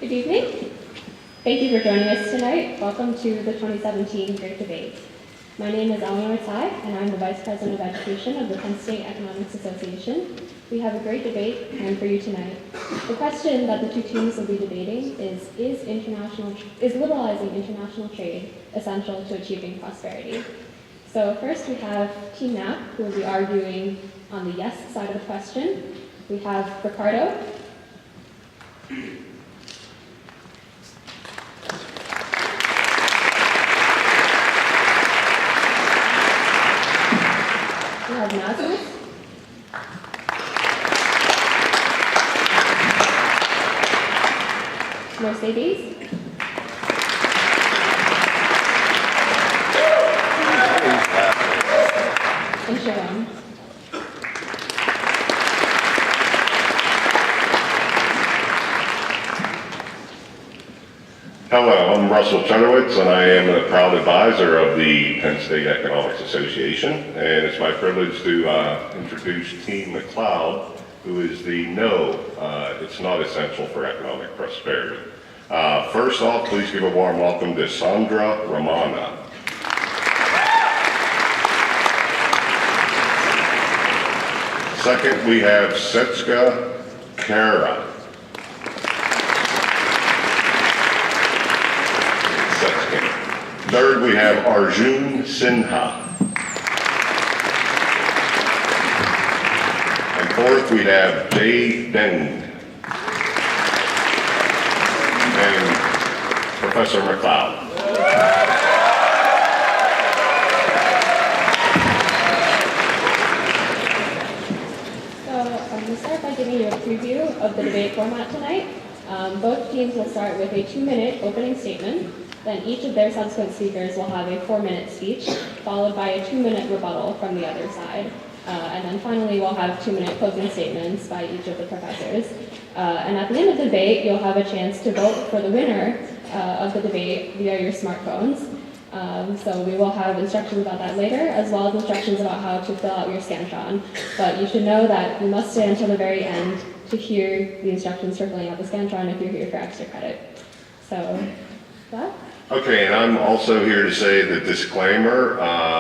Good evening. Thank you for joining us tonight. Welcome to the 2017 Great Debate. My name is Eleanor Tai, and I'm the Vice President of Education of the Penn State Economics Association. We have a great debate planned for you tonight. The question that the two teams will be debating is liberalizing international trade essential to achieving prosperity? So first we have Team Knapp, who will be arguing on the yes side of the question. We have Ricardo. We have Nazmus. Mercedes. And Sharon. Hello, I'm Russell Chenowitz, and I am a proud advisor of the Penn State Economics Association. And it's my privilege to introduce Team McLeod, who is the no, it's not essential for economic prosperity. First off, please give a warm welcome to Sandra Romana. Second, we have Setska Kara. Third, we have Arjun Sinha. And fourth, we have Jay Deng. And Professor McLeod. So I'm going to start by giving you a preview of the debate format tonight. Both teams will start with a 2-minute opening statement. Then each of their subsequent speakers will have a 4-minute speech, followed by a 2-minute rebuttal from the other side. And then finally, we'll have 2-minute closing statements by each of the professors. And at the end of the debate, you'll have a chance to vote for the winner of the debate via your smartphones. So we will have instructions about that later, as well as instructions about how to fill out your Scantron. But you should know that you must stay until the very end to hear the instructions for filling out the Scantron if you're here for extra credit. So, that? Okay, and I'm also here to say the disclaimer,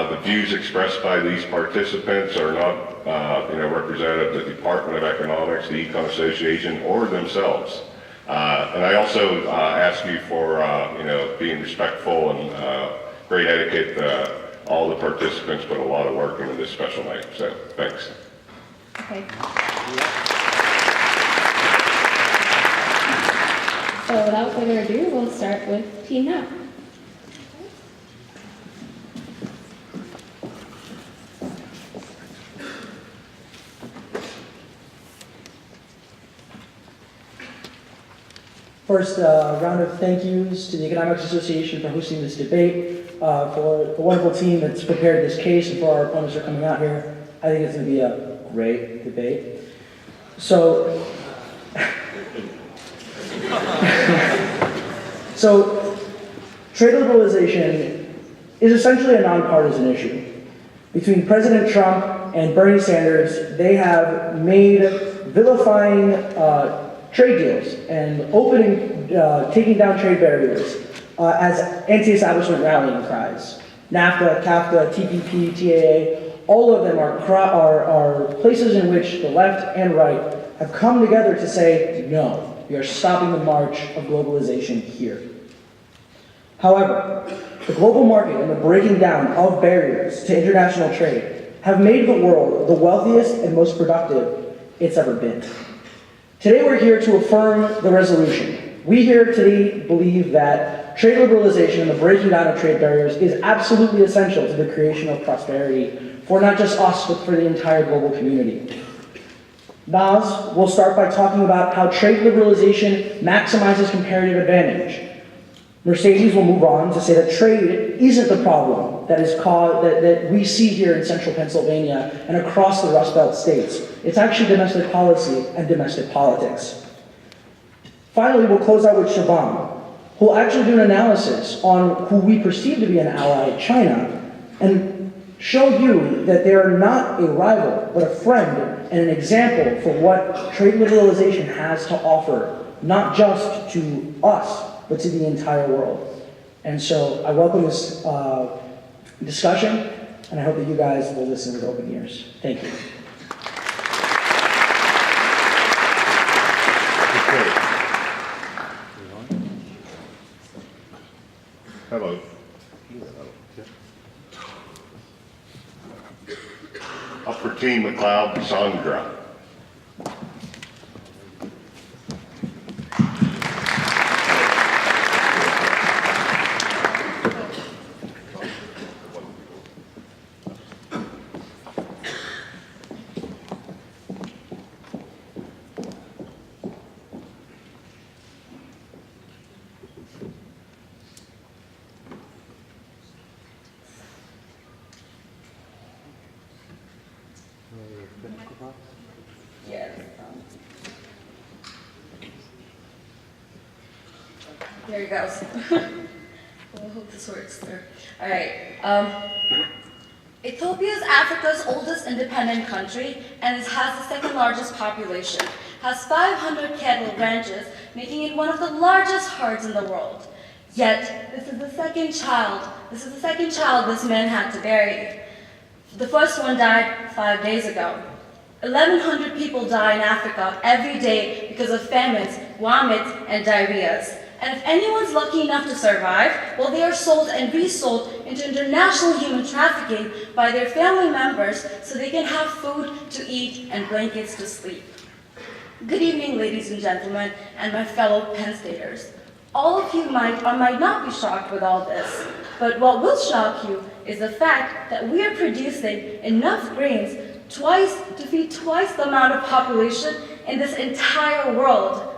the views expressed by these participants are not representative of the Department of Economics, the Econ Association, or themselves. And I also ask you for being respectful and great etiquette. All the participants put a lot of work into this special night, so thanks. Okay. So without further ado, we'll start with Team Knapp. First, a round of thank yous to the Economics Association for hosting this debate, for the wonderful team that's prepared this case, and for our opponents who are coming out here. I think it's going to be a great debate. So, trade liberalization is essentially a nonpartisan issue. Between President Trump and Bernie Sanders, they have made vilifying trade deals and taking down trade barriers as anti-establishment rallying cries. NAFTA, CAFTA, TPP, TAA, all of them are places in which the left and right have come together to say, no, we are stopping the march of globalization here. However, the global market and the breaking down of barriers to international trade have made the world the wealthiest and most productive it's ever been. Today we're here to affirm the resolution. We here today believe that trade liberalization and the breaking down of trade barriers is absolutely essential to the creation of prosperity for not just us, but for the entire global community. Naz will start by talking about how trade liberalization maximizes comparative advantage. Mercedes will move on to say that trade isn't the problem that we see here in central Pennsylvania and across the Rust Belt states. It's actually domestic policy and domestic politics. Finally, we'll close out with Siobhan, who will actually do an analysis on who we perceive to be an ally, China, and show you that they are not a rival, but a friend and an example for what trade liberalization has to offer not just to us, but to the entire world. And so I welcome this discussion, and I hope that you guys will listen with open ears. Thank you. Hello. Upper Team McLeod, Sandra. Yes. There he goes. Well, I hope this works there. All right. Ethiopia is Africa's oldest independent country and it has the second largest population, has 500 cattle ranches, making it one of the largest herds in the world. Yet, this is the second child this man had to bury. The first one died 5 days ago. 1,100 people die in Africa every day because of famines, vomits, and diarrheas. And if anyone's lucky enough to survive, well, they are sold and resold into international human trafficking by their family members so they can have food to eat and blankets to sleep. Good evening, ladies and gentlemen, and my fellow Penn Staters. All of you might or might not be shocked with all this, but what will shock you is the fact that we are producing enough grains to feed twice the amount of population in this entire world.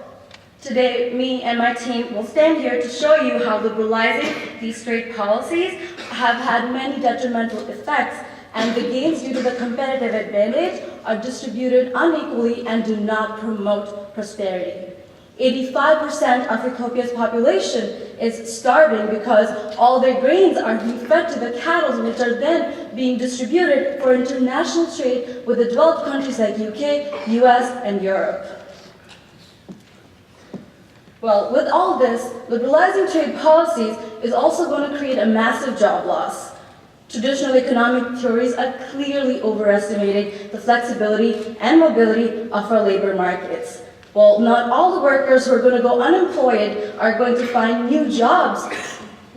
Today, me and my team will stand here to show you how liberalizing these trade policies have had many detrimental effects, and the gains due to the competitive advantage are distributed unequally and do not promote prosperity. 85% of Ethiopia's population is starving because all their grains are being fed to the cattle, which are then being distributed for international trade with the developed countries like UK, US, and Europe. Well, with all this, liberalizing trade policies is also going to create a massive job loss. Traditional economic theories are clearly overestimating the flexibility and mobility of our labor markets. Well, not all the workers who are going to go unemployed are going to find new jobs.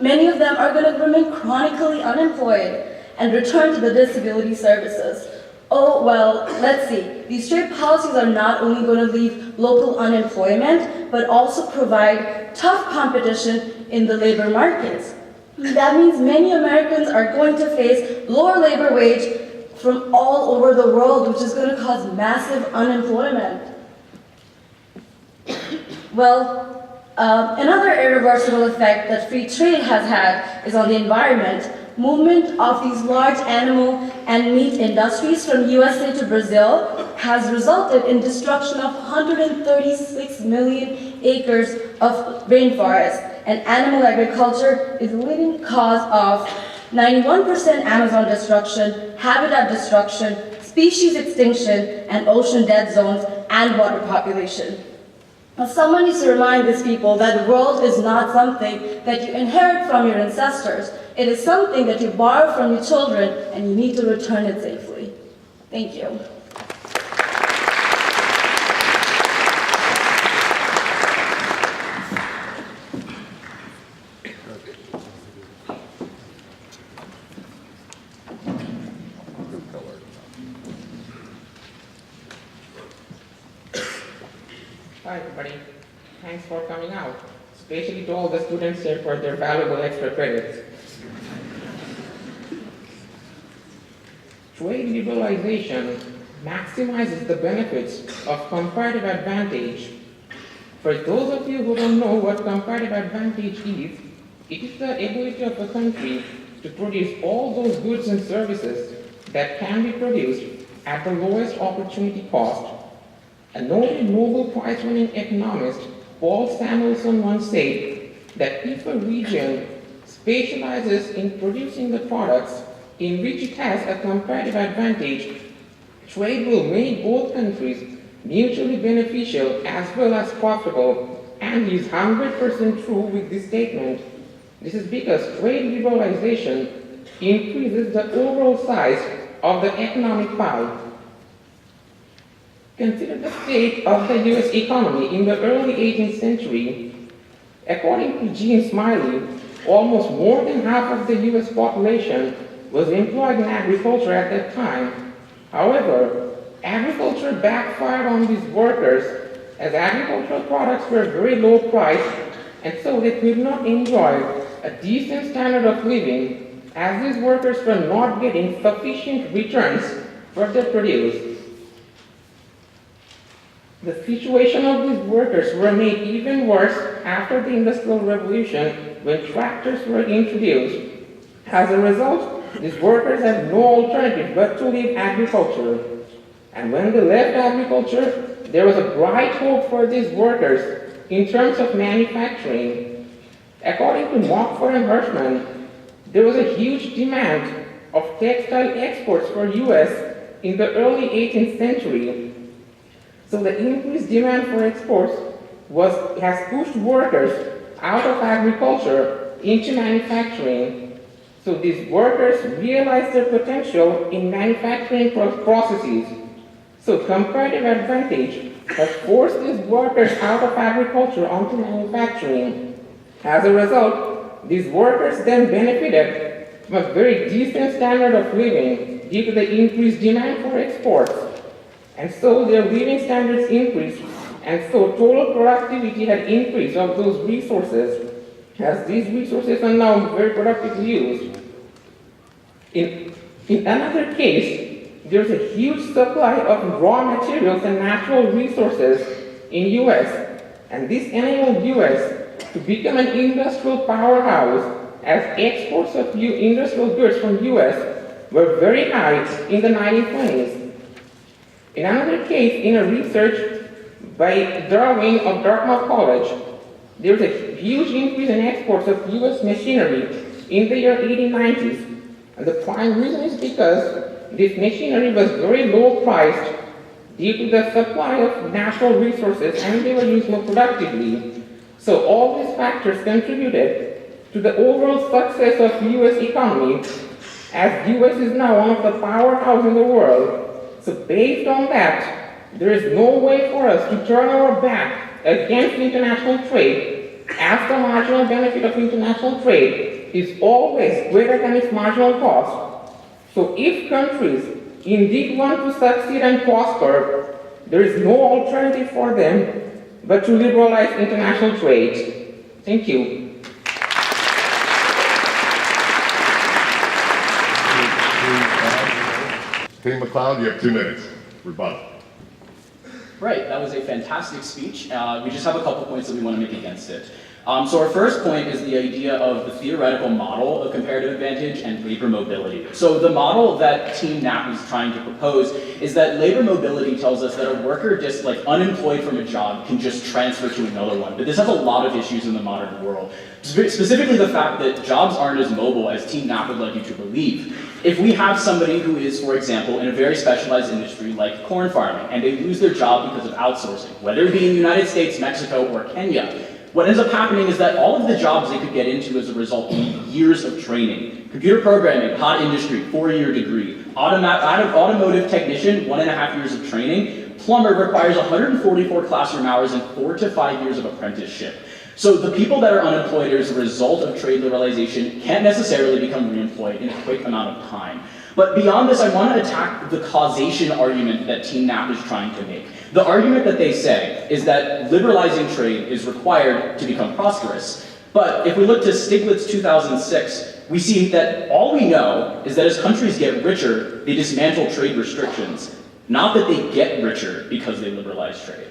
Many of them are going to remain chronically unemployed and return to the disability services. Oh, well, let's see. These trade policies are not only going to leave local unemployment, but also provide tough competition in the labor markets. That means many Americans are going to face lower labor wage from all over the world, which is going to cause massive unemployment. Well, another irreversible effect that free trade has had is on the environment. Movement of these large animal and meat industries from USA to Brazil has resulted in destruction of 136 million acres of rainforest, and animal agriculture is the leading cause of 91% Amazon destruction, habitat destruction, species extinction, and ocean dead zones and water population. Now, someone needs to remind these people that the world is not something that you inherit from your ancestors. It is something that you borrow from your children, and you need to return it safely. Thank you. Hi everybody, thanks for coming out, especially to all the students here for their valuable extra credits. Trade liberalization maximizes the benefits of comparative advantage. For those of you who don't know what comparative advantage is, it is the ability of a country to produce all those goods and services that can be produced at the lowest opportunity cost. A noted Nobel Prize-winning economist, Paul Samuelson, once said that if a region specializes in producing the products in which it has a comparative advantage, trade will make both countries mutually beneficial as well as profitable, and he's 100% true with this statement. This is because trade liberalization increases the overall size of the economic pie. Consider the state of the US economy in the early 18th century. According to Gene Smiley, almost more than half of the US population was employed in agriculture at that time. However, agriculture backfired on these workers as agricultural products were very low priced, and so they could not enjoy a decent standard of living as these workers were not getting sufficient returns for their produce. The situation of these workers were made even worse after the Industrial Revolution when tractors were introduced. As a result, these workers had no alternative but to leave agriculture. And when they left agriculture, there was a bright hope for these workers in terms of manufacturing. According to Mockford and Hirschman, there was a huge demand of textile exports for US in the early 18th century. So the increased demand for exports has pushed workers out of agriculture into manufacturing. So these workers realized their potential in manufacturing processes. So comparative advantage has forced these workers out of agriculture onto manufacturing. As a result, these workers then benefited from a very decent standard of living due to the increased demand for exports. And so their living standards increased, and so total productivity had increased of those resources, as these resources are now very productively used. In another case, there's a huge supply of raw materials and natural resources in US, and this enabled US to become an industrial powerhouse as exports of industrial goods from US were very high in the 1920s. In another case, in a research by Darwin of Dartmouth College, there was a huge increase in exports of US machinery in the year 1890s. And the prime reason is because this machinery was very low priced due to the supply of natural resources and they were used more productively. So all these factors contributed to the overall success of US economy, as US is now one of the powerhouses in the world. So based on that, there is no way for us to turn our back against international trade, as the marginal benefit of international trade is always greater than its marginal cost. So if countries indeed want to succeed and prosper, there is no alternative for them but to liberalize international trade. Thank you. Kenny McLeod, you have 2 minutes. Rebuttal. Right, that was a fantastic speech. We just have a couple points that we want to make against it. So our first point is the idea of the theoretical model of comparative advantage and labor mobility. So the model that Team Knapp is trying to propose is that labor mobility tells us that a worker just like unemployed from a job can just transfer to another one. But this has a lot of issues in the modern world. Specifically the fact that jobs aren't as mobile as Team Knapp would like you to believe. If we have somebody who is, for example, in a very specialized industry like corn farming, and they lose their job because of outsourcing, whether it be in the United States, Mexico, or Kenya, what ends up happening is that all of the jobs they could get into as a result need years of training. Computer programming, hot industry, 4-year degree. Automotive technician, 1.5 years of training. Plumber requires 144 classroom hours and 4 to 5 years of apprenticeship. So the people that are unemployed as a result of trade liberalization can't necessarily become reemployed in a quick amount of time. But beyond this, I want to attack the causation argument that Team Knapp is trying to make. The argument that they say is that liberalizing trade is required to become prosperous. But if we look to Stiglitz 2006, we see that all we know is that as countries get richer, they dismantle trade restrictions, not that they get richer because they liberalize trade.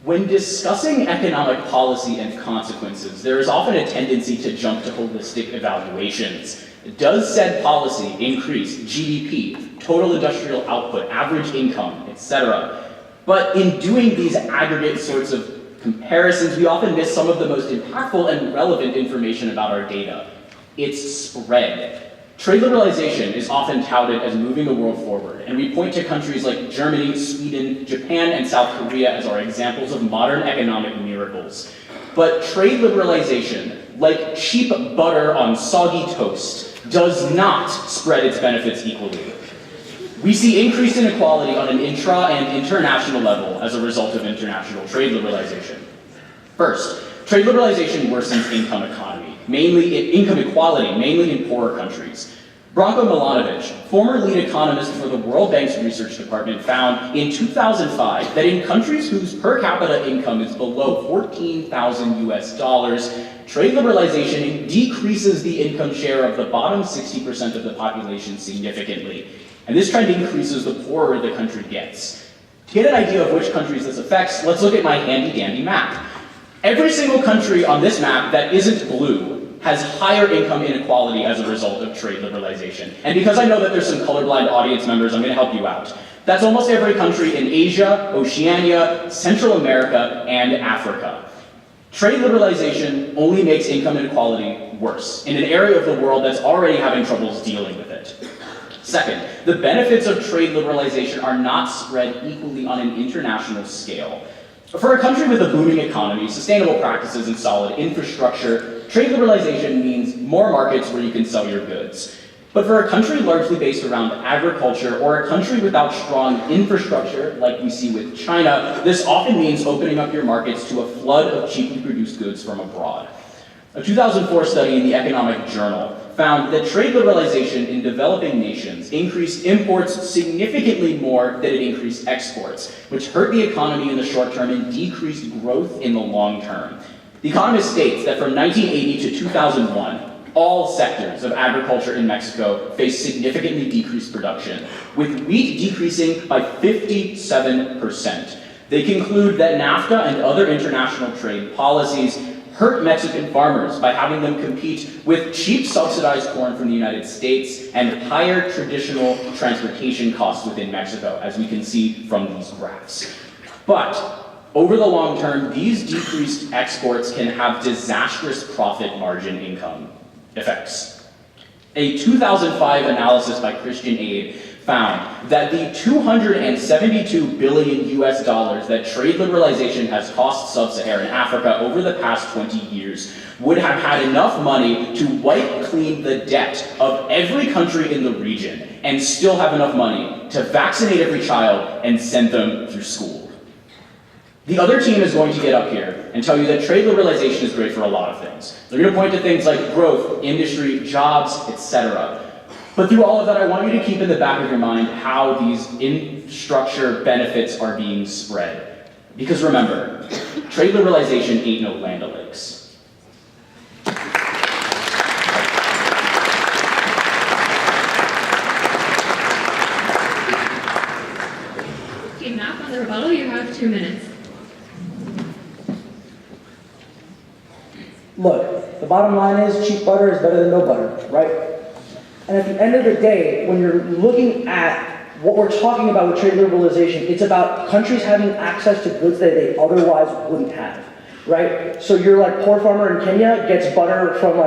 When discussing economic policy and consequences, there is often a tendency to jump to holistic evaluations. Does said policy increase GDP, total industrial output, average income, etc.? But in doing these aggregate sorts of comparisons, we often miss some of the most impactful and relevant information about our data. It's spread. Trade liberalization is often touted as moving the world forward, and we point to countries like Germany, Sweden, Japan, and South Korea as our examples of modern economic miracles. But trade liberalization, like cheap butter on soggy toast, does not spread its benefits equally. We see increased inequality on an intra and international level as a result of international trade liberalization. First, trade liberalization worsens income equality, mainly in poorer countries. Branko Milanovic, former lead economist for the World Bank's research department, found in 2005 that in countries whose per capita income is below 14,000 US dollars, trade liberalization decreases the income share of the bottom 60% of the population significantly. And this trend increases the poorer the country gets. To get an idea of which countries this affects, let's look at my handy-dandy map. Every single country on this map that isn't blue has higher income inequality as a result of trade liberalization. And because I know that there's some colorblind audience members, I'm going to help you out. That's almost every country in Asia, Oceania, Central America, and Africa. Trade liberalization only makes income inequality worse in an area of the world that's already having troubles dealing with it. Second, the benefits of trade liberalization are not spread equally on an international scale. For a country with a booming economy, sustainable practices, and solid infrastructure, trade liberalization means more markets where you can sell your goods. But for a country largely based around agriculture, or a country without strong infrastructure, like we see with China, this often means opening up your markets to a flood of cheaply produced goods from abroad. A 2004 study in the Economic Journal found that trade liberalization in developing nations increased imports significantly more than it increased exports, which hurt the economy in the short term and decreased growth in the long term. The Economist states that from 1980 to 2001, all sectors of agriculture in Mexico faced significantly decreased production, with wheat decreasing by 57%. They conclude that NAFTA and other international trade policies hurt Mexican farmers by having them compete with cheap subsidized corn from the United States and higher traditional transportation costs within Mexico, as we can see from these graphs. But over the long term, these decreased exports can have disastrous profit margin income effects. A 2005 analysis by Christian Aid found that the 272 billion US dollars that trade liberalization has cost sub-Saharan Africa over the past 20 years would have had enough money to wipe clean the debt of every country in the region and still have enough money to vaccinate every child and send them through school. The other team is going to get up here and tell you that trade liberalization is great for a lot of things. They're going to point to things like growth, industry, jobs, etc. But through all of that, I want you to keep in the back of your mind how these infrastructure benefits are being spread. Because remember, trade liberalization ain't no Land O'Lakes. Okay, Matt, on the rebuttal, you have 2 minutes. Look, the bottom line is cheap butter is better than no butter, right? And at the end of the day, when you're looking at what we're talking about with trade liberalization, it's about countries having access to goods that they otherwise wouldn't have, right? So your poor farmer in Kenya gets butter from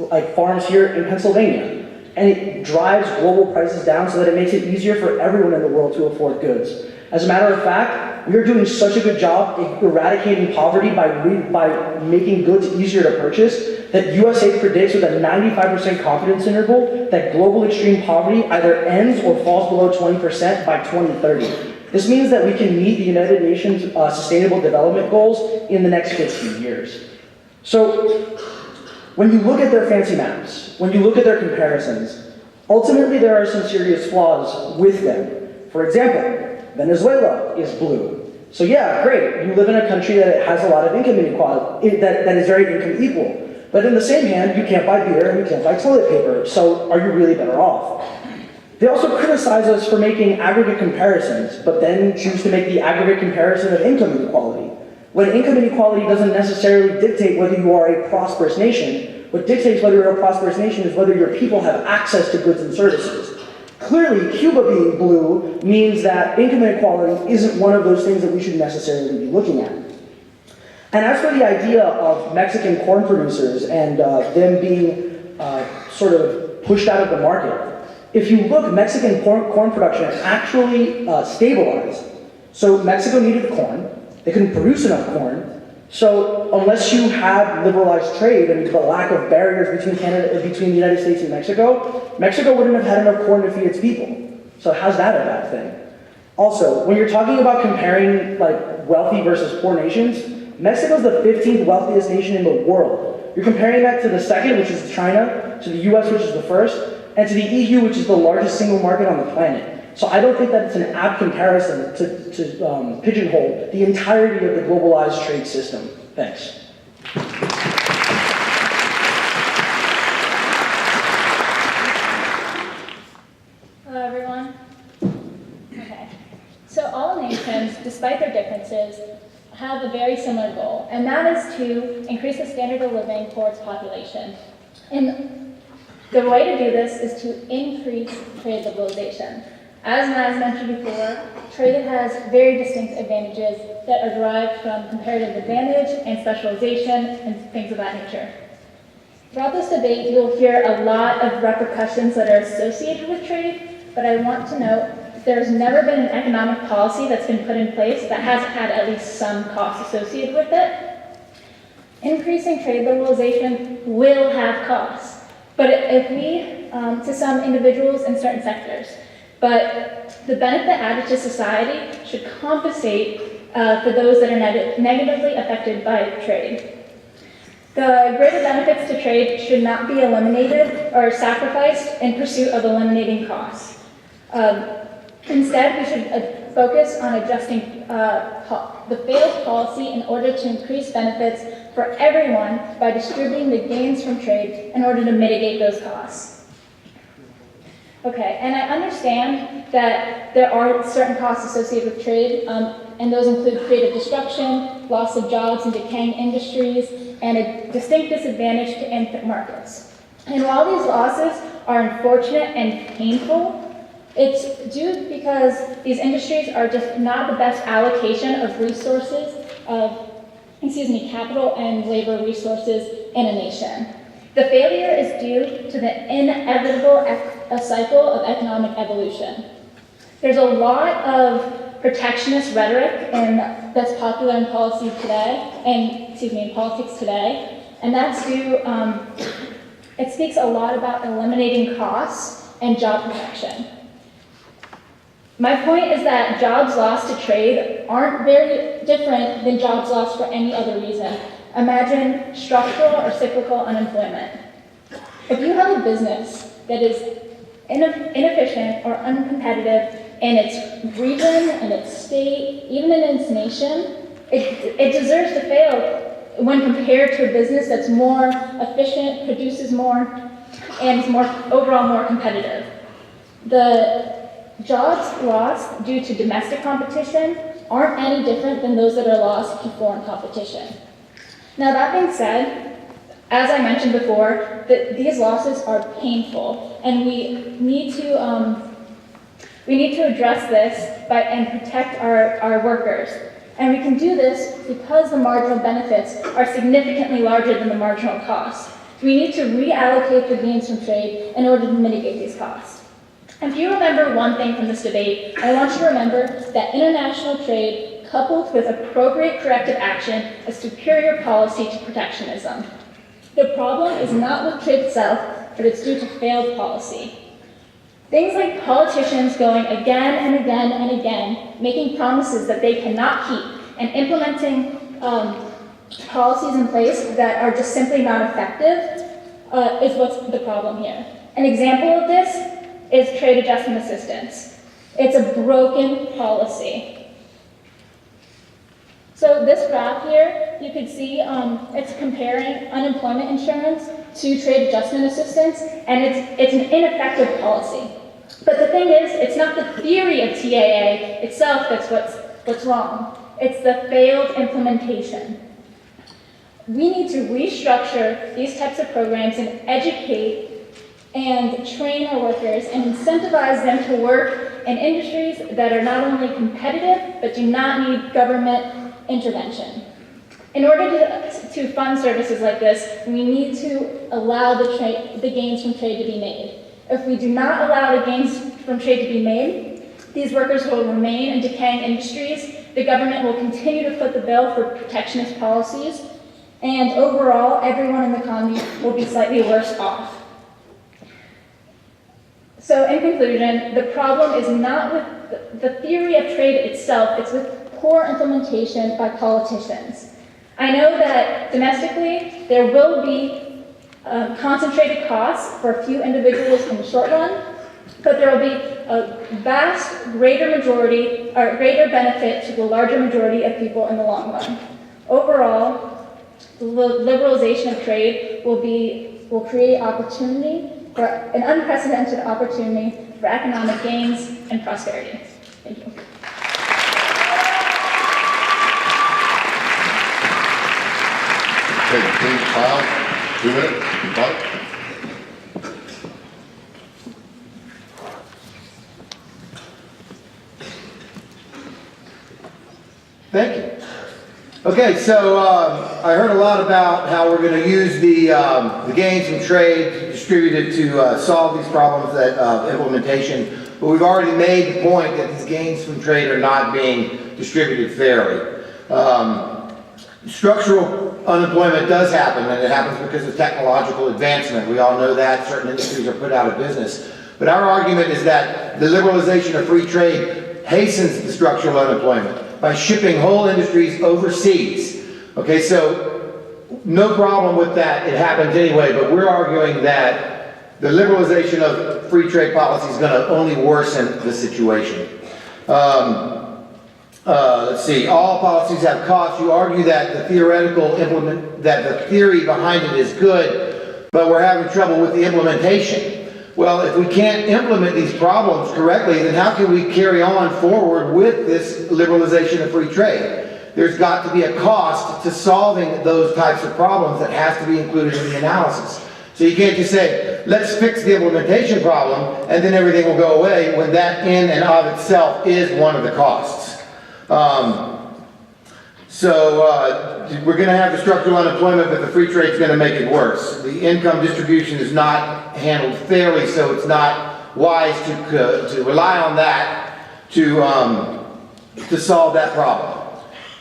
like farms here in Pennsylvania, and it drives global prices down so that it makes it easier for everyone in the world to afford goods. As a matter of fact, we are doing such a good job eradicating poverty by making goods easier to purchase that USA predicts with a 95% confidence interval that global extreme poverty either ends or falls below 20% by 2030. This means that we can meet the United Nations Sustainable Development Goals in the next 15 years. So when you look at their fancy maps, when you look at their comparisons, ultimately there are some serious flaws with them. For example, Venezuela is blue. So yeah, great, you live in a country that has a lot of income inequality, that is very income equal. But in the same hand, you can't buy beer and you can't buy toilet paper, so are you really better off? They also criticize us for making aggregate comparisons, but then choose to make the aggregate comparison of income inequality, when income inequality doesn't necessarily dictate whether you are a prosperous nation What dictates whether you're a prosperous nation is whether your people have access to goods and services. Clearly, Cuba being blue means that income inequality isn't one of those things that we should necessarily be looking at. And as for the idea of Mexican corn producers and them being sort of pushed out of the market, if you look, Mexican corn production actually stabilized. So Mexico needed the corn. They couldn't produce enough corn. So unless you had liberalized trade and the lack of barriers between the United States and Mexico, Mexico wouldn't have had enough corn to feed its people. So how's that a bad thing? Also, when you're talking about comparing like wealthy versus poor nations, Mexico is the 15th wealthiest nation in the world. You're comparing that to the second, which is China, to the US, which is the first, and to the EU, which is the largest single market on the planet. So I don't think that it's an apt comparison to pigeonhole the entirety of the globalized trade system. Thanks. Hello, everyone. Okay. So all nations, despite their differences, have a very similar goal, and that is to increase the standard of living for its population. And the way to do this is to increase trade liberalization. As Naz mentioned before, trade has very distinct advantages that are derived from comparative advantage and specialization and things of that nature. Throughout this debate, you'll hear a lot of repercussions that are associated with trade, but I want to note there's never been an economic policy that's been put in place that hasn't had at least some cost associated with it. Increasing trade liberalization will have costs, but to some individuals in certain sectors. But the benefit added to society should compensate for those that are negatively affected by trade. The greater benefits to trade should not be eliminated or sacrificed in pursuit of eliminating costs. Instead, we should focus on adjusting the failed policy in order to increase benefits for everyone by distributing the gains from trade in order to mitigate those costs. Okay, and I understand that there are certain costs associated with trade, and those include creative destruction, loss of jobs in decaying industries, and a distinct disadvantage to infant markets. And while these losses are unfortunate and painful, it's due because these industries are just not the best allocation of resources, capital and labor resources in a nation. The failure is due to the inevitable cycle of economic evolution. There's a lot of protectionist rhetoric that's popular in policy today, in politics today, and that's due. It speaks a lot about eliminating costs and job protection. My point is that jobs lost to trade aren't very different than jobs lost for any other reason. Imagine structural or cyclical unemployment. If you have a business that is inefficient or uncompetitive in its region, in its state, even in its nation, it deserves to fail when compared to a business that's more efficient, produces more, and is overall more competitive. The jobs lost due to domestic competition aren't any different than those that are lost to foreign competition. Now, that being said, as I mentioned before, these losses are painful, and we need to address this and protect our workers. And we can do this because the marginal benefits are significantly larger than the marginal costs. We need to reallocate the gains from trade in order to mitigate these costs. And if you remember one thing from this debate, I want you to remember that international trade coupled with appropriate corrective action is superior policy to protectionism. The problem is not with trade itself, but it's due to failed policy. Things like politicians going again and again and again, making promises that they cannot keep, and implementing policies in place that are just simply not effective is what's the problem here. An example of this is trade adjustment assistance. It's a broken policy. So this graph here, you could see it's comparing unemployment insurance to trade adjustment assistance, and it's an ineffective policy. But the thing is, it's not the theory of TAA itself that's what's wrong. It's the failed implementation. We need to restructure these types of programs and educate and train our workers and incentivize them to work in industries that are not only competitive, but do not need government intervention. In order to fund services like this, we need to allow the gains from trade to be made. If we do not allow the gains from trade to be made, these workers will remain in decaying industries, the government will continue to foot the bill for protectionist policies, and overall, everyone in the economy will be slightly worse off. So in conclusion, the problem is not with the theory of trade itself, it's with poor implementation by politicians. I know that domestically, there will be concentrated costs for a few individuals in the short run, but there will be a vast, greater benefit to the larger majority of people in the long run. Overall, the liberalization of trade will create opportunity for an unprecedented opportunity for economic gains and prosperity. Thank you. Okay, please file. 2 minutes. Got it? Thank you. Okay, so I heard a lot about how we're going to use the gains from trade to distribute it to solve these problems that implementation. But we've already made the point that these gains from trade are not being distributed fairly. Structural unemployment does happen, and it happens because of technological advancement. We all know that certain industries are put out of business. But our argument is that the liberalization of free trade hastens the structural unemployment by shipping whole industries overseas. Okay, so no problem with that. It happens anyway, but we're arguing that the liberalization of free trade policy is going to only worsen the situation. Let's see, all policies have costs. You argue that the theory behind it is good, but we're having trouble with the implementation. Well, if we can't implement these problems correctly, then how can we carry on forward with this liberalization of free trade? There's got to be a cost to solving those types of problems that has to be included in the analysis. So you can't just say, let's fix the implementation problem, and then everything will go away, when that in and of itself is one of the costs. We're going to have the structural unemployment, but the free trade is going to make it worse. The income distribution is not handled fairly, so it's not wise to rely on that to solve that problem.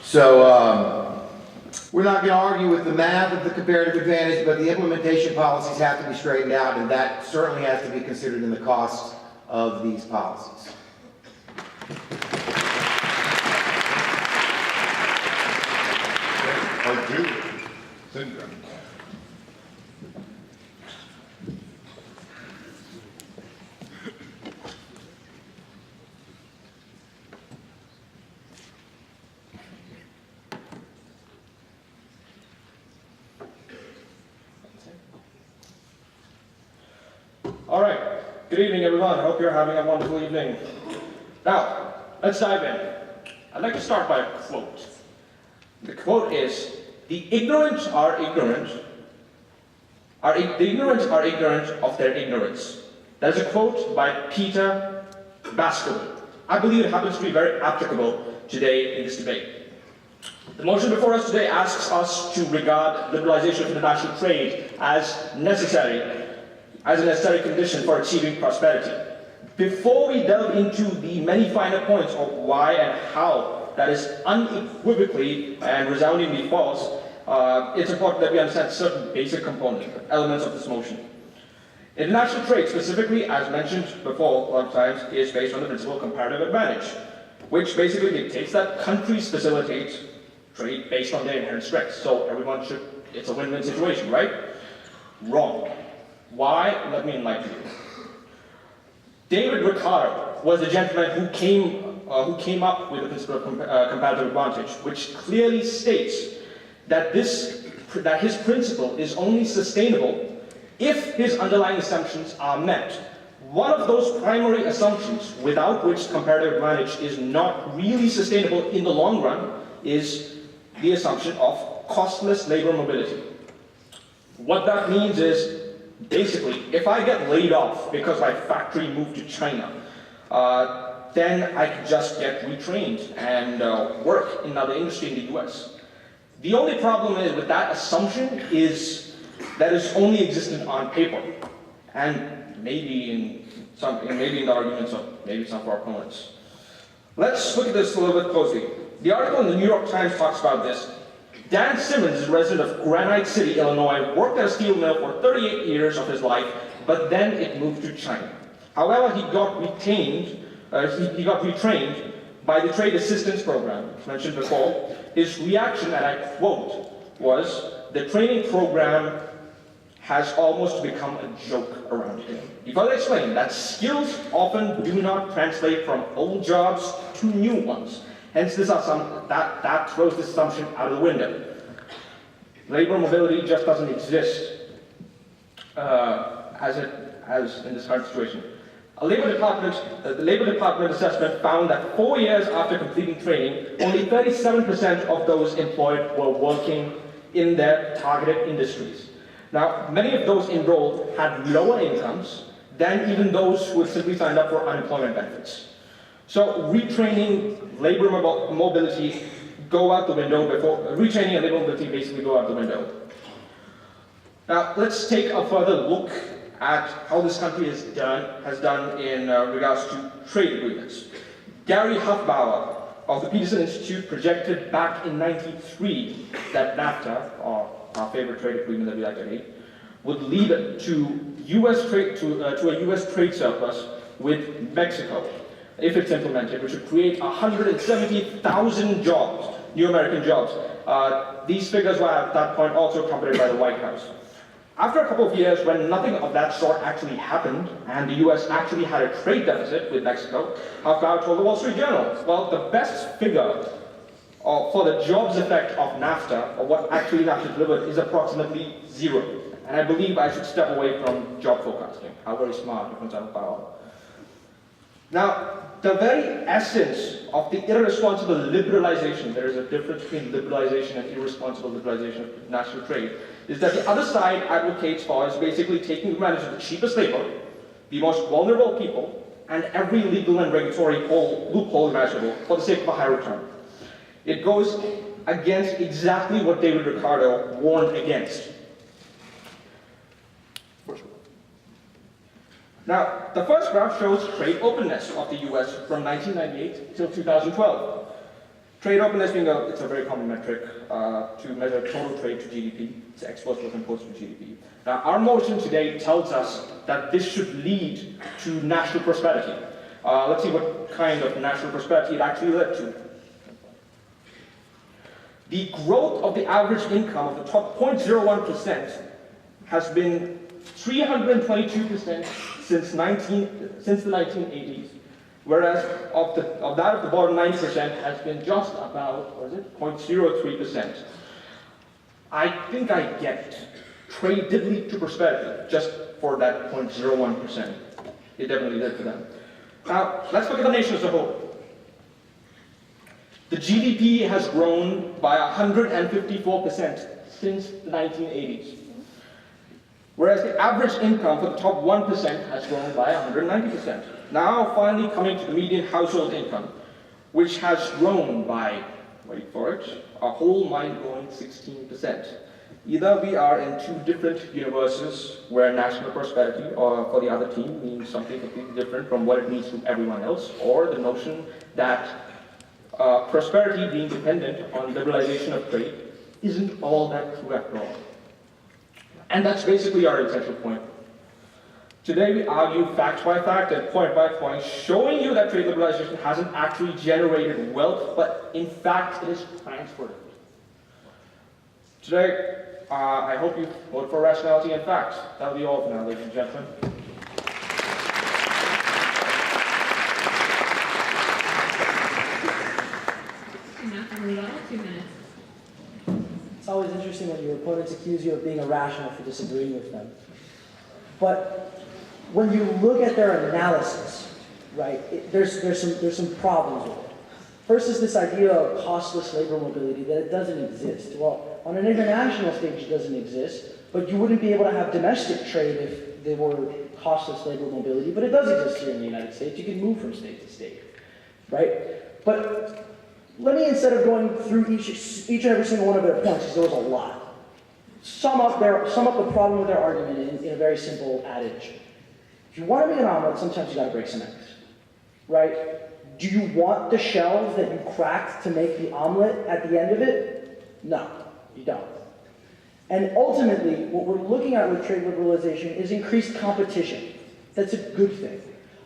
So we're not going to argue with the math of the comparative advantage, but the implementation policies have to be straightened out, and that certainly has to be considered in the costs of these policies. Part 2, syndrome. All right. Good evening, everyone. I hope you're having a wonderful evening. Now, let's dive in. I'd like to start by a quote. The quote is, the ignorant are ignorant of their ignorance. That is a quote by Peter Baskerville. I believe it happens to be very applicable today in this debate. The motion before us today asks us to regard liberalization of international trade as a necessary condition for achieving prosperity. Before we delve into the many finer points of why and how that is unequivocally and resoundingly false, it's important that we understand certain basic elements of this motion. International trade, specifically, as mentioned before a lot of times, is based on the principle of comparative advantage, which basically dictates that countries facilitate trade based on their inherent strengths. So it's a win-win situation, right? Wrong. Why? Let me enlighten you. David Ricardo was the gentleman who came up with the principle of comparative advantage, which clearly states that his principle is only sustainable if his underlying assumptions are met. One of those primary assumptions without which comparative advantage is not really sustainable in the long run is the assumption of costless labor mobility. What that means is, basically, if I get laid off because my factory moved to China, then I can just get retrained and work in another industry in the US. The only problem is with that assumption is that it's only existent on paper, and maybe in the arguments of maybe some of our opponents. Let's look at this a little bit closely. The article in the New York Times talks about this. Dan Simmons is a resident of Granite City, Illinois, worked at a steel mill for 38 years of his life, but then it moved to China. However, he got retrained by the Trade Assistance Program, mentioned before. His reaction, and I quote, was, "The training program has almost become a joke around here." You further explain that skills often do not translate from old jobs to new ones. Hence, that throws this assumption out of the window. Labor mobility just doesn't exist as in this current situation. The Labor Department assessment found that 4 years after completing training, only 37% of those employed were working in their targeted industries. Now, many of those enrolled had lower incomes than even those who had simply signed up for unemployment benefits. So retraining labor mobility go out the window retraining and labor mobility basically go out the window. Now, let's take a further look at how this country has done in regards to trade agreements. Gary Huffbauer of the Peterson Institute projected back in '93 that NAFTA, or our favorite trade agreement that we like to hate, would lead to a U.S. trade surplus with Mexico, if it's implemented, which would create 170,000 jobs, new American jobs. These figures were at that point also accompanied by the White House. After a couple of years, when nothing of that sort actually happened, and the US actually had a trade deficit with Mexico, Huffbauer told the Wall Street Journal, well, the best figure for the jobs effect of NAFTA, or what actually NAFTA delivered, is approximately 0. And I believe I should step away from job forecasting. How very smart, Mr. Huffbauer. Now, the very essence of the irresponsible liberalization, there is a difference between liberalization and irresponsible liberalization of national trade, is that the other side advocates for is basically taking advantage of the cheapest labor, the most vulnerable people, and every legal and regulatory loophole imaginable for the sake of a high return. It goes against exactly what David Ricardo warned against. Now, the first graph shows trade openness of the US from 1998 till 2012. Trade openness being it's a very common metric to measure total trade to GDP. It's exports plus imports to GDP. Now, our motion today tells us that this should lead to national prosperity. Let's see what kind of national prosperity it actually led to. The growth of the average income of the top 0.01% has been 322% since the 1980s, whereas of the bottom 9% has been just about, 0.03%. I think I get it. Trade did lead to prosperity just for that 0.01%. It definitely did for them. Now, let's look at the nation as a whole. The GDP has grown by 154% since the 1980s. Whereas the average income for the top 1% has grown by 190%. Now finally coming to the median household income, which has grown by, wait for it, a whole mind-blowing 16%. Either we are in two different universes where national prosperity or for the other team means something completely different from what it means to everyone else, or the notion that prosperity being dependent on liberalization of trade isn't all that true after all. And that's basically our essential point. Today we argue fact by fact and point by point, showing you that trade liberalization hasn't actually generated wealth, but in fact it is transferred it. Today, I hope you vote for rationality and facts. That'll be all for now, ladies and gentlemen. Enough for rebuttal, 2 minutes. It's always interesting when your opponents accuse you of being irrational for disagreeing with them. But when you look at their analysis, right, there's some problems with it. First is this idea of costless labor mobility, that it doesn't exist. Well, on an international stage it doesn't exist, but you wouldn't be able to have domestic trade if there were costless labor mobility, but it does exist here in the United States. You can move from state to state, right? But let me, instead of going through each and every single one of their points, because there was a lot, sum up the problem with their argument in a very simple adage. If you want to make an omelet, sometimes you got to break some eggs, right? Do you want the shells that you cracked to make the omelet at the end of it? No, you don't. And ultimately, what we're looking at with trade liberalization is increased competition. That's a good thing.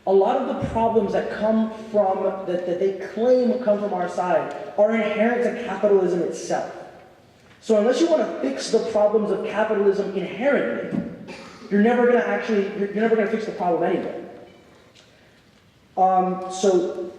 A lot of the problems that come from, that they claim come from our side, are inherent to capitalism itself. So unless you want to fix the problems of capitalism inherently, you're never going to fix the problem anyway. So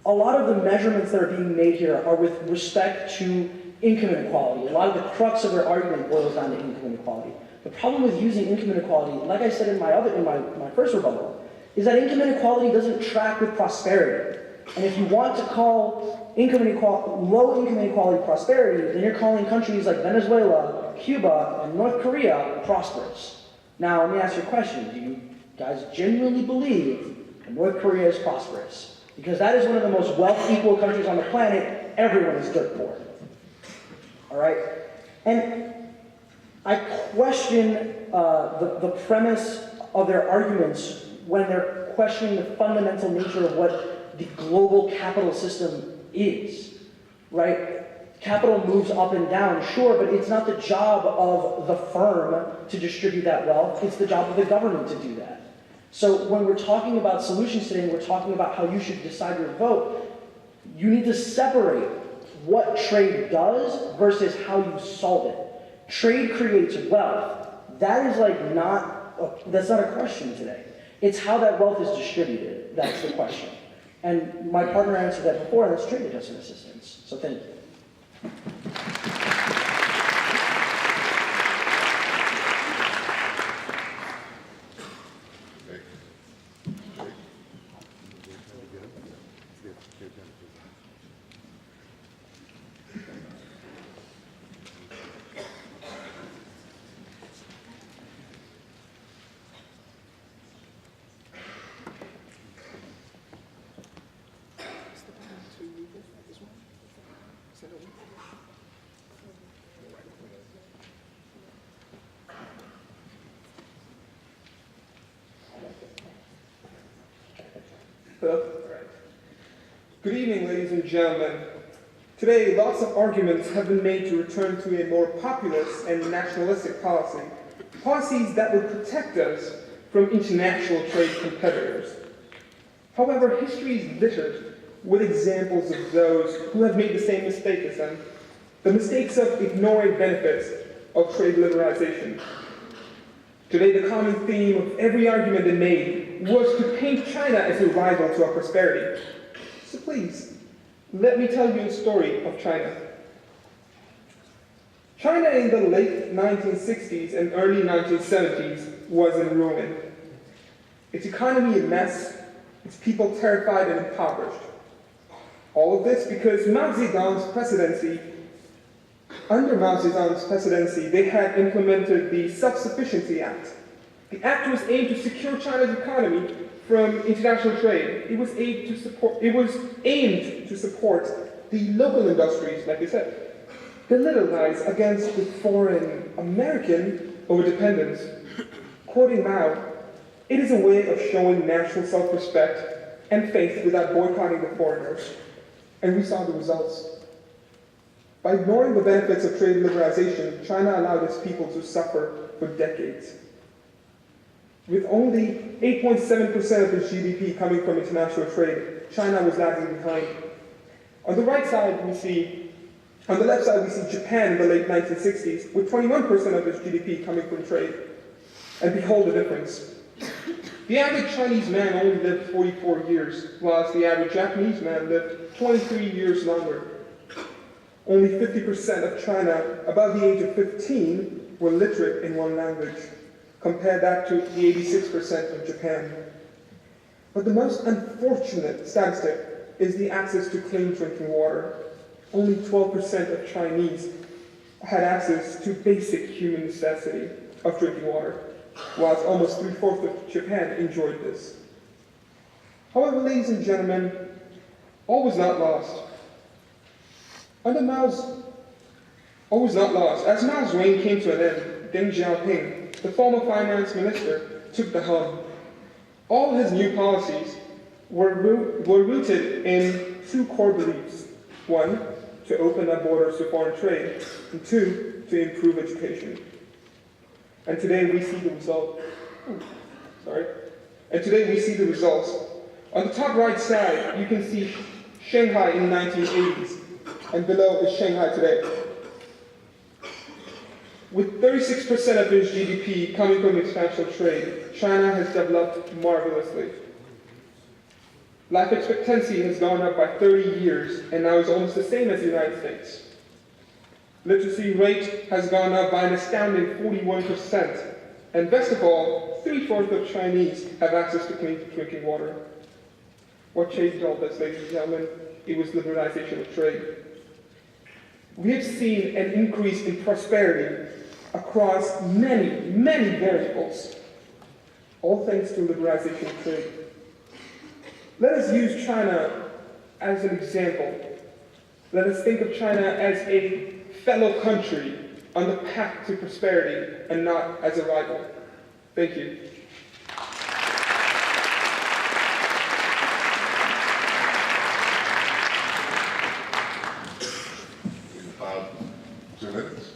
a lot of the measurements that are being made here are with respect to income inequality. A lot of the crux of their argument boils down to income inequality. The problem with using income inequality, like I said in my first rebuttal, is that income inequality doesn't track with prosperity. And if you want to call low income inequality prosperity, then you're calling countries like Venezuela, Cuba, and North Korea prosperous. Now, let me ask you a question. Do you guys genuinely believe that North Korea is prosperous? Because that is one of the most wealth-equal countries on the planet. Everyone is dirt poor. All right? And I question the premise of their arguments when they're questioning the fundamental nature of what the global capital system is, right? Capital moves up and down, sure, but it's not the job of the firm to distribute that wealth. It's the job of the government to do that. So when we're talking about solutions today, and we're talking about how you should decide your vote, you need to separate what trade does versus how you solve it. Trade creates wealth. That is that's not a question today. It's how that wealth is distributed. That's the question. And my partner answered that before, and that's trade adjustment assistance. So thank you. Hello? Good evening, ladies and gentlemen. Today, lots of arguments have been made to return to a more populist and nationalistic policy, policies that would protect us from international trade competitors. However, history is littered with examples of those who have made the same mistake as them, the mistakes of ignoring benefits of trade liberalization. Today, the common theme of every argument they made was to paint China as a rival to our prosperity. So please, let me tell you a story of China. China in the late 1960s and early 1970s was in ruin. Its economy a mess, its people terrified and impoverished. All of this because under Mao Zedong's presidency, they had implemented the Self-Sufficiency Act. The act was aimed to secure China's economy from international trade. It was aimed to support the local industries, like I said, litigate against the foreign American overdependence. Quoting Mao, "It is a way of showing national self-respect and faith without boycotting the foreigners." And we saw the results. By ignoring the benefits of trade liberalization, China allowed its people to suffer for decades. With only 8.7% of its GDP coming from international trade, China was lagging behind. On the left side, we see Japan in the late 1960s, with 21% of its GDP coming from trade. And behold the difference. The average Chinese man only lived 44 years, whilst the average Japanese man lived 23 years longer. Only 50% of China above the age of 15 were literate in one language. Compare that to the 86% of Japan. But the most unfortunate statistic is the access to clean drinking water. only 12% of Chinese had access to basic human necessity of drinking water, whilst almost 3/4 of Japan enjoyed this. However, ladies and gentlemen, all was not lost. Under all was not lost. As Mao's reign came to an end, Deng Xiaoping, the former finance minister, took the helm. All his new policies were rooted in two core beliefs. One, to open up borders to foreign trade, and two, to improve education. And today we see the result. And today we see the results. On the top right side, you can see Shanghai in the 1980s, and below is Shanghai today. With 36% of its GDP coming from international trade, China has developed marvelously. Life expectancy has gone up by 30 years and now is almost the same as the United States. Literacy rate has gone up by an astounding 41%. And best of all, 3/4 of Chinese have access to clean drinking water. What changed all this, ladies and gentlemen? It was liberalization of trade. We have seen an increase in prosperity across many, many variables, all thanks to liberalization of trade. Let us use China as an example. Let us think of China as a fellow country on the path to prosperity and not as a rival. Thank you. About 2 minutes.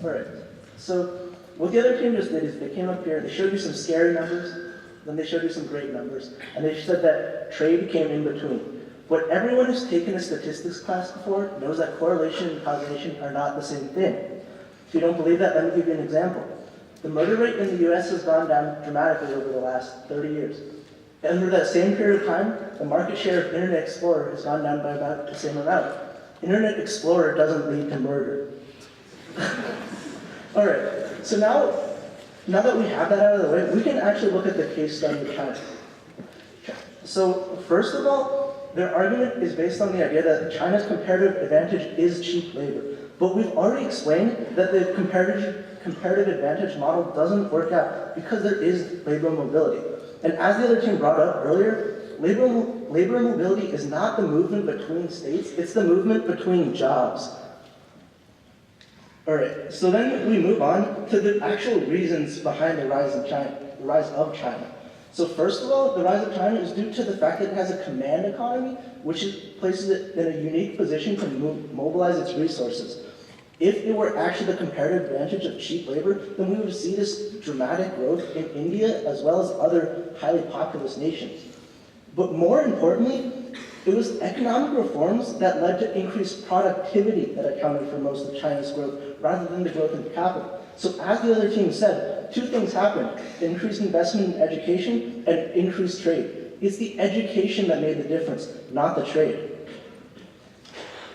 All right. So what the other team just did is they came up here, they showed you some scary numbers, then they showed you some great numbers, and they said that trade came in between. But everyone who's taken a statistics class before knows that correlation and causation are not the same thing. If you don't believe that, let me give you an example. The murder rate in the US has gone down dramatically over the last 30 years. Under that same period of time, the market share of Internet Explorer has gone down by about the same amount. Internet Explorer doesn't lead to murder. All right, so now that we have that out of the way, we can actually look at the case study of China. So first of all, their argument is based on the idea that China's comparative advantage is cheap labor. But we've already explained that the comparative advantage model doesn't work out because there is labor mobility. And as the other team brought up earlier, labor mobility is not the movement between states, it's the movement between jobs. All right, so then we move on to the actual reasons behind the rise of China. So first of all, the rise of China is due to the fact that it has a command economy, which places it in a unique position to mobilize its resources. If it were actually the comparative advantage of cheap labor, then we would see this dramatic growth in India as well as other highly populous nations. But more importantly, it was economic reforms that led to increased productivity that accounted for most of China's growth, rather than the growth in capital. So as the other team said, two things happened: increased investment in education and increased trade. It's the education that made the difference, not the trade.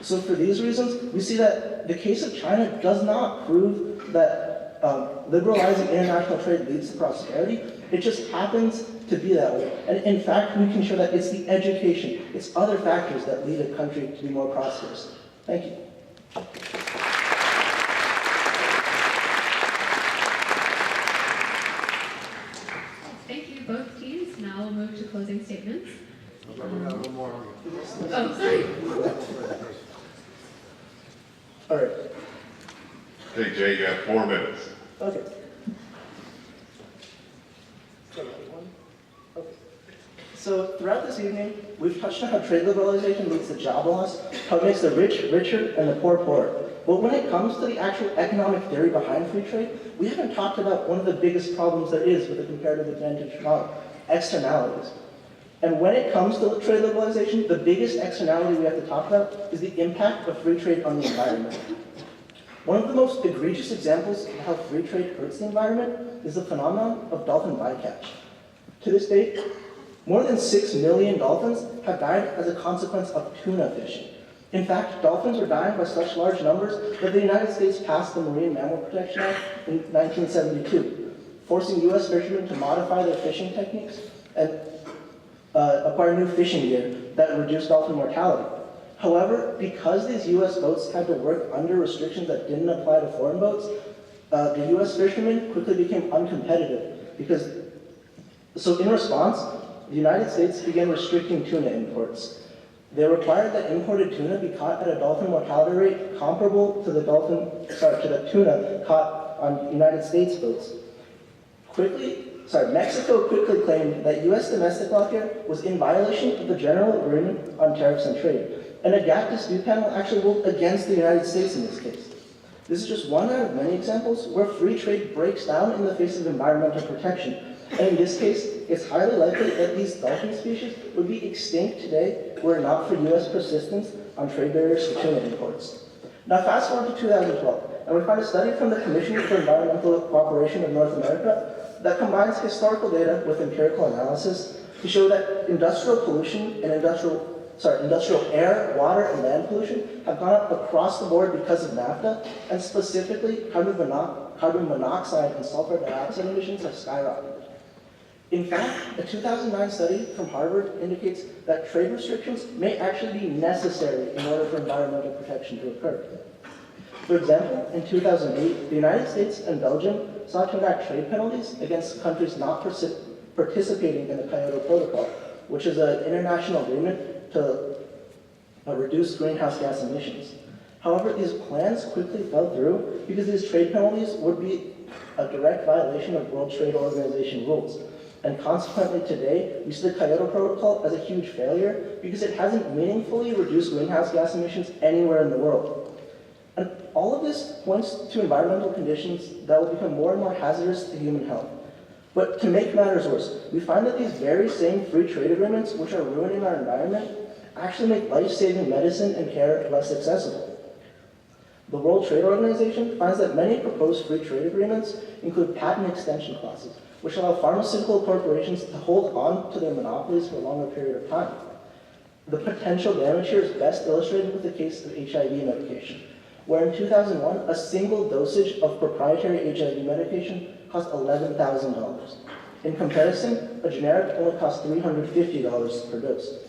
So for these reasons, we see that the case of China does not prove that liberalizing international trade leads to prosperity. It just happens to be that way. And in fact, we can show that it's the education, it's other factors that lead a country to be more prosperous. Thank you. Thank you, both teams. Now we'll move to closing statements. Oh, sorry. All right. Okay, Jay, you have 4 minutes. Okay. So throughout this evening, we've touched on how trade liberalization leads to job loss, how it makes the rich richer and the poor poorer. But when it comes to the actual economic theory behind free trade, we haven't talked about one of the biggest problems there is with the comparative advantage model: externalities. And when it comes to trade liberalization, the biggest externality we have to talk about is the impact of free trade on the environment. One of the most egregious examples of how free trade hurts the environment is the phenomenon of dolphin bycatch. To this date, more than 6 million dolphins have died as a consequence of tuna fishing. In fact, dolphins are dying by such large numbers that the United States passed the Marine Mammal Protection Act in 1972. forcing U.S. fishermen to modify their fishing techniques and acquire new fishing gear that reduced dolphin mortality. However, because these U.S. boats had to work under restrictions that didn't apply to foreign boats, the U.S. fishermen quickly became uncompetitive so in response, the United States began restricting tuna imports. They required that imported tuna be caught at a dolphin mortality rate comparable to the tuna caught on United States boats. Mexico quickly claimed that U.S. domestic law here was in violation of the General Agreement on Tariffs and Trade, and a GATT dispute panel actually ruled against the United States in this case. This is just one out of many examples where free trade breaks down in the face of environmental protection. And in this case, it's highly likely that these dolphin species would be extinct today were it not for U.S. persistence on trade barriers to tuna imports. Now fast forward to 2012, and we find a study from the Commission for Environmental Cooperation of North America that combines historical data with empirical analysis to show that industrial pollution and industrial air, water, and land pollution have gone up across the board because of NAFTA, and specifically carbon monoxide and sulfur dioxide emissions have skyrocketed. In fact, a 2009 study from Harvard indicates that trade restrictions may actually be necessary in order for environmental protection to occur. For example, in 2008, the United States and Belgium sought to enact trade penalties against countries not participating in the Kyoto Protocol, which is an international agreement to reduce greenhouse gas emissions. However, these plans quickly fell through because these trade penalties would be a direct violation of World Trade Organization rules. And consequently today, we see the Kyoto Protocol as a huge failure because it hasn't meaningfully reduced greenhouse gas emissions anywhere in the world. And all of this points to environmental conditions that will become more and more hazardous to human health. But to make matters worse, we find that these very same free trade agreements, which are ruining our environment, actually make life-saving medicine and care less accessible. The World Trade Organization finds that many proposed free trade agreements include patent extension clauses, which allow pharmaceutical corporations to hold on to their monopolies for a longer period of time. The potential damage here is best illustrated with the case of HIV medication, where in 2001, a single dosage of proprietary HIV medication cost $11,000. In comparison, a generic only costs $350 per dose.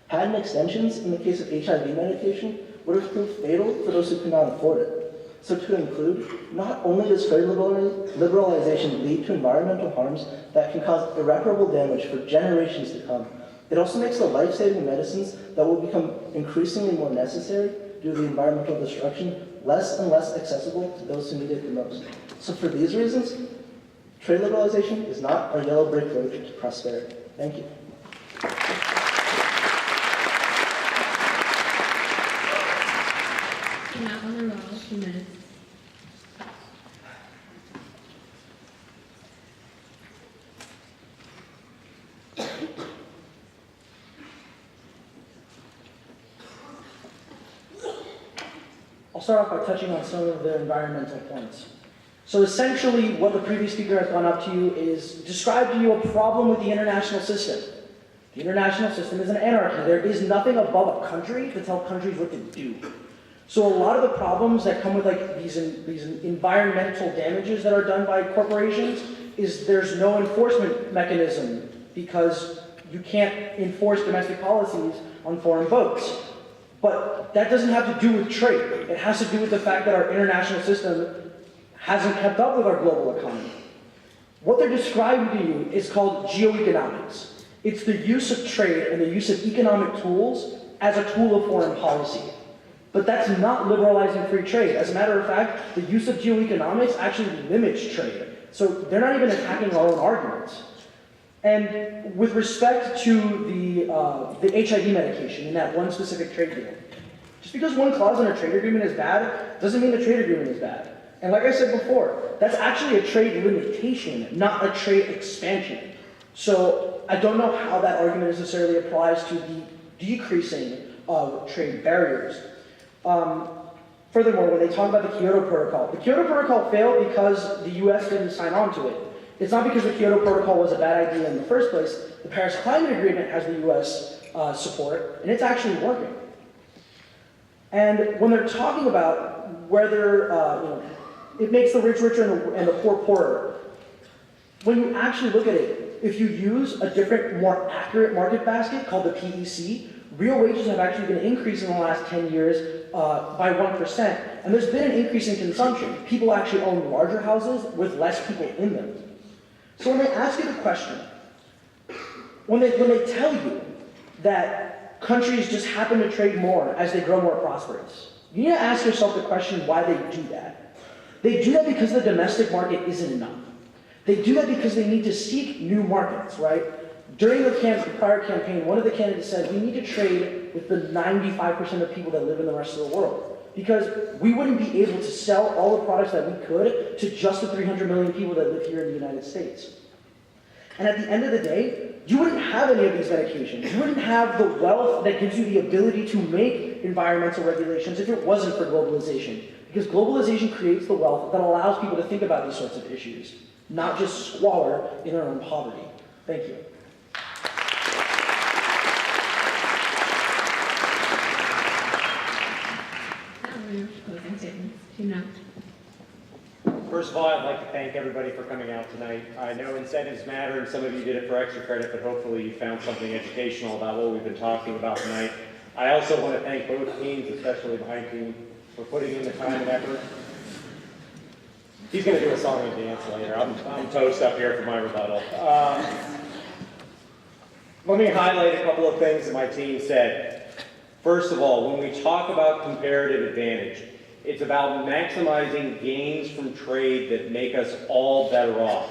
Patent extensions in the case of HIV medication would have proved fatal for those who could not afford it. So to conclude, not only does trade liberalization lead to environmental harms that can cause irreparable damage for generations to come, it also makes the life-saving medicines that will become increasingly more necessary due to the environmental destruction less and less accessible to those who need it the most. So for these reasons, trade liberalization is not a yellow brick road to prosperity. Thank you. Matt on the roll, 2 minutes. I'll start off by touching on some of the environmental points. So essentially, what the previous speaker has gone up to you is describe to you a problem with the international system. The international system is an anarchy. There is nothing above a country to tell countries what to do. So a lot of the problems that come with these environmental damages that are done by corporations is there's no enforcement mechanism because you can't enforce domestic policies on foreign boats. But that doesn't have to do with trade. It has to do with the fact that our international system hasn't kept up with our global economy. What they're describing to you is called geoeconomics. It's the use of trade and the use of economic tools as a tool of foreign policy. But that's not liberalizing free trade. As a matter of fact, the use of geoeconomics actually limits trade. So they're not even attacking our own arguments. And with respect to the HIV medication in that one specific trade deal, just because one clause in a trade agreement is bad, doesn't mean the trade agreement is bad. And like I said before, that's actually a trade limitation, not a trade expansion. So I don't know how that argument necessarily applies to the decreasing of trade barriers. Furthermore, when they talk about the Kyoto Protocol failed because the US didn't sign on to it. It's not because the Kyoto Protocol was a bad idea in the first place. The Paris Climate Agreement has the US support, and it's actually working. And when they're talking about whether it makes the rich richer and the poor poorer, When you actually look at it, if you use a different, more accurate market basket called the PEC, real wages have actually been increasing in the last 10 years by 1%. And there's been an increase in consumption. People actually own larger houses with less people in them. So when they ask you the question, when they tell you that countries just happen to trade more as they grow more prosperous, you need to ask yourself the question why they do that. They do that because the domestic market isn't enough. They do that because they need to seek new markets, right? During the prior campaign, one of the candidates said, we need to trade with the 95% of people that live in the rest of the world. Because we wouldn't be able to sell all the products that we could to just the 300 million people that live here in the United States. And at the end of the day, you wouldn't have any of these medications. You wouldn't have the wealth that gives you the ability to make environmental regulations if it wasn't for globalization. Because globalization creates the wealth that allows people to think about these sorts of issues, not just squalor in their own poverty. Thank you. Closing statements. Tina. First of all, I'd like to thank everybody for coming out tonight. I know incentives matter, and some of you did it for extra credit, but hopefully you found something educational about what we've been talking about tonight. I also want to thank both teams, especially my team, for putting in the time and effort. He's going to do a song and dance later. I'm toast up here for my rebuttal. Let me highlight a couple of things that my team said. First of all, when we talk about comparative advantage, it's about maximizing gains from trade that make us all better off.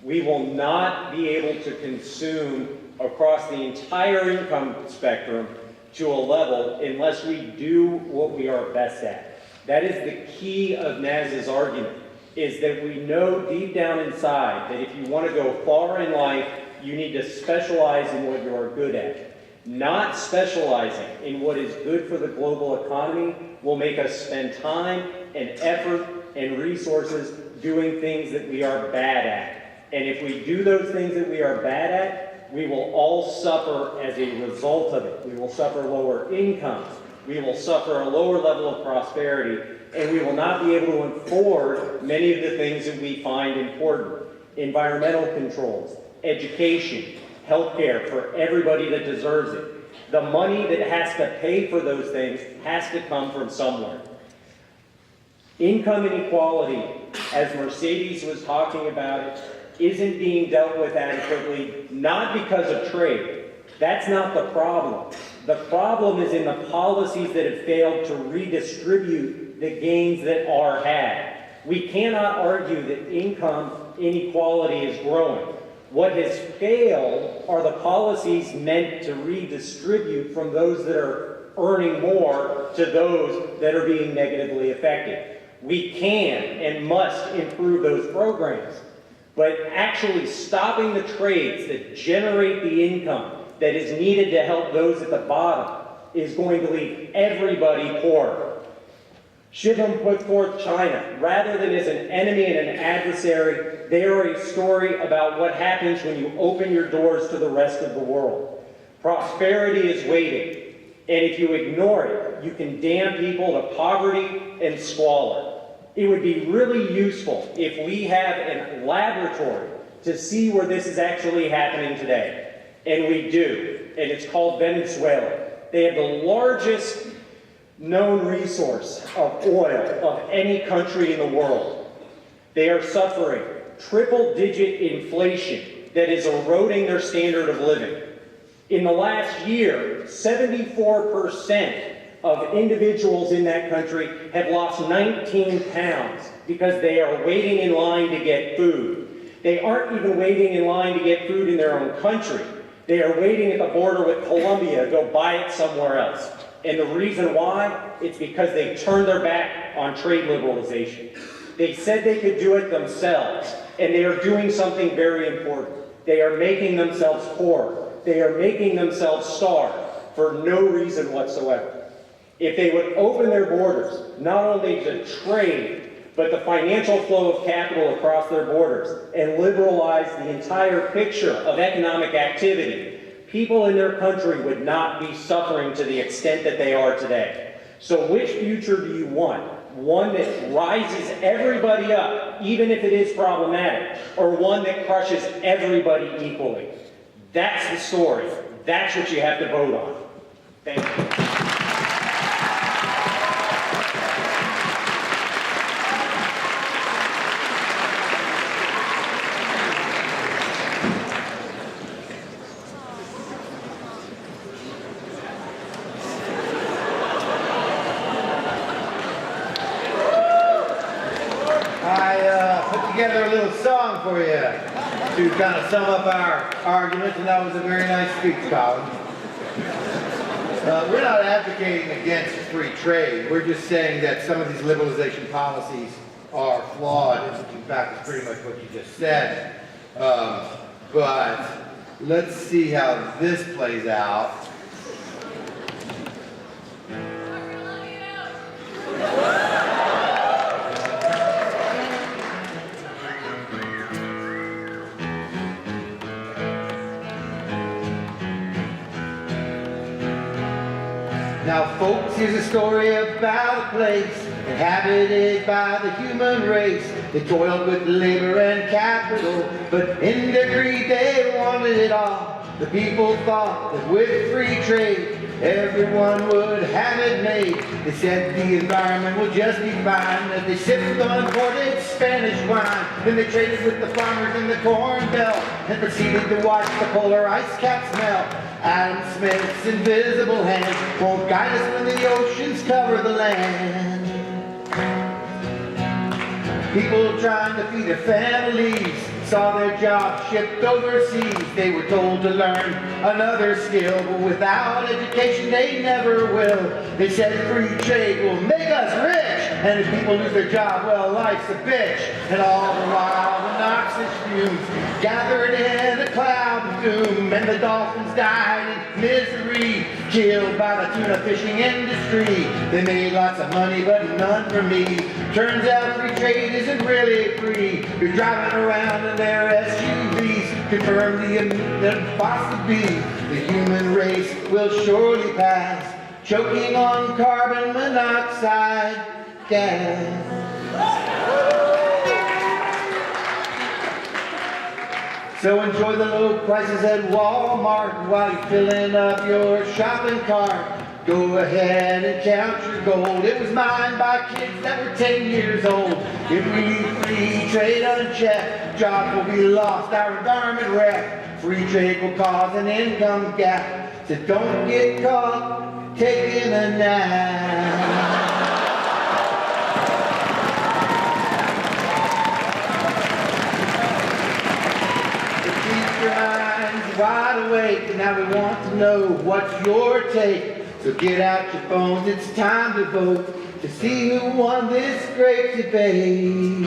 We will not be able to consume across the entire income spectrum to a level unless we do what we are best at. That is the key of Naz's argument, is that we know deep down inside that if you want to go far in life, you need to specialize in what you are good at. Not specializing in what is good for the global economy will make us spend time and effort and resources doing things that we are bad at. And if we do those things that we are bad at, we will all suffer as a result of it. We will suffer lower incomes. We will suffer a lower level of prosperity, and we will not be able to afford many of the things that we find important. Environmental controls, education, healthcare for everybody that deserves it. The money that has to pay for those things has to come from somewhere. Income inequality, as Mercedes was talking about it, isn't being dealt with adequately, not because of trade. That's not the problem. The problem is in the policies that have failed to redistribute the gains that are had. We cannot argue that income inequality is growing. What has failed are the policies meant to redistribute from those that are earning more to those that are being negatively affected. We can and must improve those programs, but actually stopping the trades that generate the income that is needed to help those at the bottom is going to leave everybody poorer. Shivam put forth China. Rather than as an enemy and an adversary, they are a story about what happens when you open your doors to the rest of the world. Prosperity is waiting, and if you ignore it, you can damn people to poverty and squalor. It would be really useful if we have a laboratory to see where this is actually happening today. And we do, and it's called Venezuela. They have the largest known resource of oil of any country in the world. They are suffering triple-digit inflation that is eroding their standard of living. In the last year, 74% of individuals in that country have lost 19 pounds because they are waiting in line to get food. They aren't even waiting in line to get food in their own country. They are waiting at the border with Colombia to go buy it somewhere else. And the reason why? It's because they turned their back on trade liberalization. They said they could do it themselves, and they are doing something very important. They are making themselves poor. They are making themselves starve for no reason whatsoever. If they would open their borders, not only to trade, but the financial flow of capital across their borders, and liberalize the entire picture of economic activity, people in their country would not be suffering to the extent that they are today. So which future do you want? One that rises everybody up, even if it is problematic, or one that crushes everybody equally. That's the story. That's what you have to vote on. Thank you. Together a little song for you to kind of sum up our argument, and that was a very nice speech, Colin. We're not advocating against free trade. We're just saying that some of these liberalization policies are flawed. In fact, it's pretty much what you just said. But let's see how this plays out. Now, folks, here's a story about a place inhabited by the human race. They toiled with labor and capital, but in their greed they wanted it all. The people thought that with free trade, everyone would have it made. They said the environment would just be fine as they sipped on imported Spanish wine. Then they traded with the farmers in the Corn Belt and proceeded to watch the polar ice caps melt. Adam Smith's invisible hand won't guide us when the oceans cover the land. People trying to feed their families saw their jobs shipped overseas. They were told to learn another skill, but without education they never will. They said free trade will make us rich, and if people lose their job, well, life's a bitch. And all the while the noxious fumes gathered in a cloud of doom, and the dolphins died in misery, killed by the tuna fishing industry. They made lots of money, but none for me. Turns out free trade isn't really free. You're driving around in their SUVs, confirm the impossible. The human race will surely pass, choking on carbon monoxide gas. So enjoy the low prices at Walmart while you're filling up your shopping cart. Go ahead and count your gold. It was mined by kids that were 10 years old. If we leave free trade unchecked, jobs will be lost, our environment wrecked. Free trade will cause an income gap, so don't get caught taking a nap. Your mind's wide awake, now we want to know what's your take. So get out your phones, it's time to vote to see who won this great debate.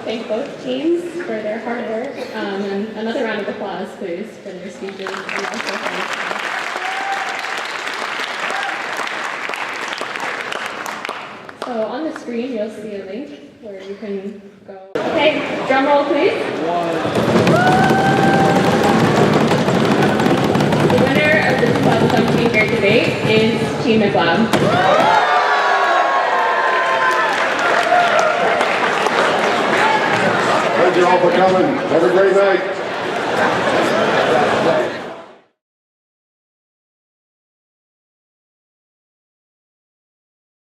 Thank both teams for their hard work, and another round of applause, please, for their speeches. And also so on the screen, you'll see a link where you can go. Okay, drum roll, please. The winner of the 2017 Great Debate is Team McLeod. Thank you all for coming. Have a great night.